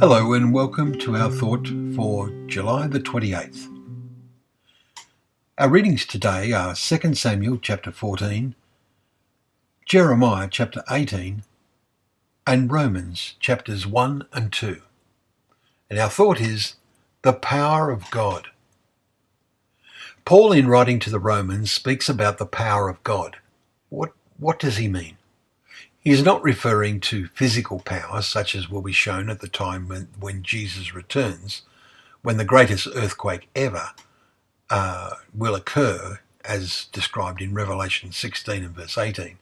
Hello and welcome to our thought for July the 28th. Our readings today are 2 Samuel chapter 14, Jeremiah chapter 18 and Romans chapters 1 and 2. And our thought is the power of God. Paul, in writing to the Romans, speaks about the power of God. What does he mean? He is not referring to physical power, such as will be shown at the time when Jesus returns, when the greatest earthquake ever will occur, as described in Revelation 16 and verse 18.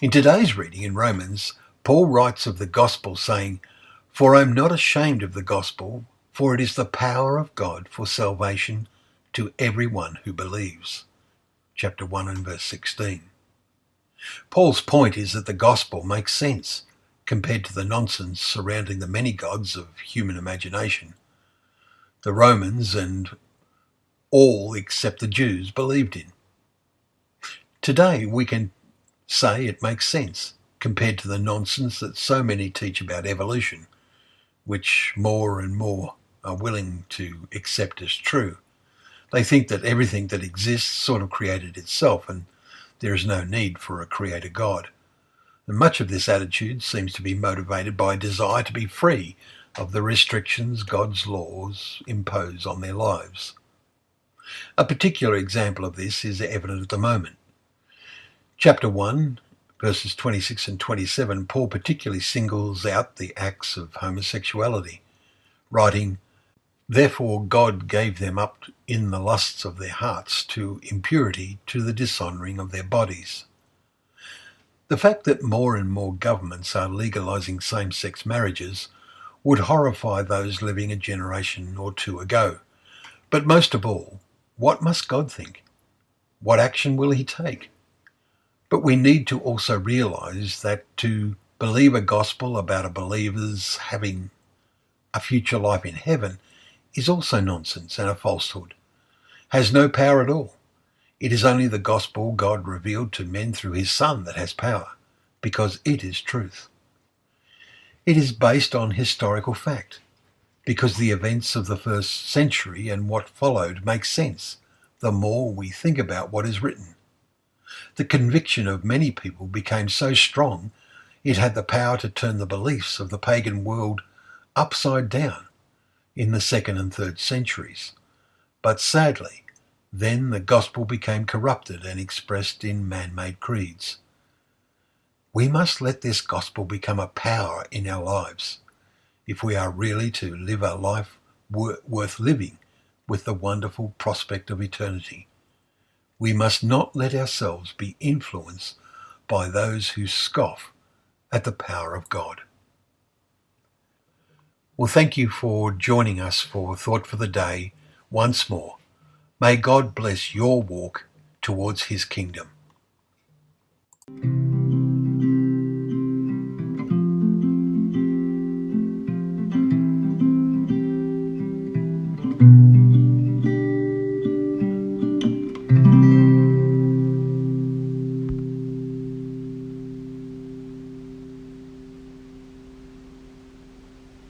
In today's reading in Romans, Paul writes of the gospel saying, "For I am not ashamed of the gospel, for it is the power of God for salvation to everyone who believes." Chapter 1 and verse 16. Paul's point is that the gospel makes sense compared to the nonsense surrounding the many gods of human imagination. The Romans and all except the Jews believed in. Today we can say it makes sense compared to the nonsense that so many teach about evolution, which more and more are willing to accept as true. They think that everything that exists sort of created itself and there is no need for a creator God. And much of this attitude seems to be motivated by a desire to be free of the restrictions God's laws impose on their lives. A particular example of this is evident at the moment. Chapter 1, verses 26 and 27, Paul particularly singles out the acts of homosexuality, writing, "Therefore God gave them up in the lusts of their hearts to impurity, to the dishonouring of their bodies." The fact that more and more governments are legalising same-sex marriages would horrify those living a generation or two ago. But most of all, what must God think? What action will he take? But we need to also realise that to believe a gospel about a believer's having a future life in heaven is also nonsense and a falsehood, has no power at all. It is only the gospel God revealed to men through his Son that has power, because it is truth. It is based on historical fact, because the events of the first century and what followed make sense the more we think about what is written. The conviction of many people became so strong it had the power to turn the beliefs of the pagan world upside down in the 2nd and 3rd centuries. But sadly, then the gospel became corrupted and expressed in man-made creeds. We must let this gospel become a power in our lives if we are really to live a life worth living with the wonderful prospect of eternity. We must not let ourselves be influenced by those who scoff at the power of God. Well, thank you for joining us for Thought for the Day once more. May God bless your walk towards his kingdom.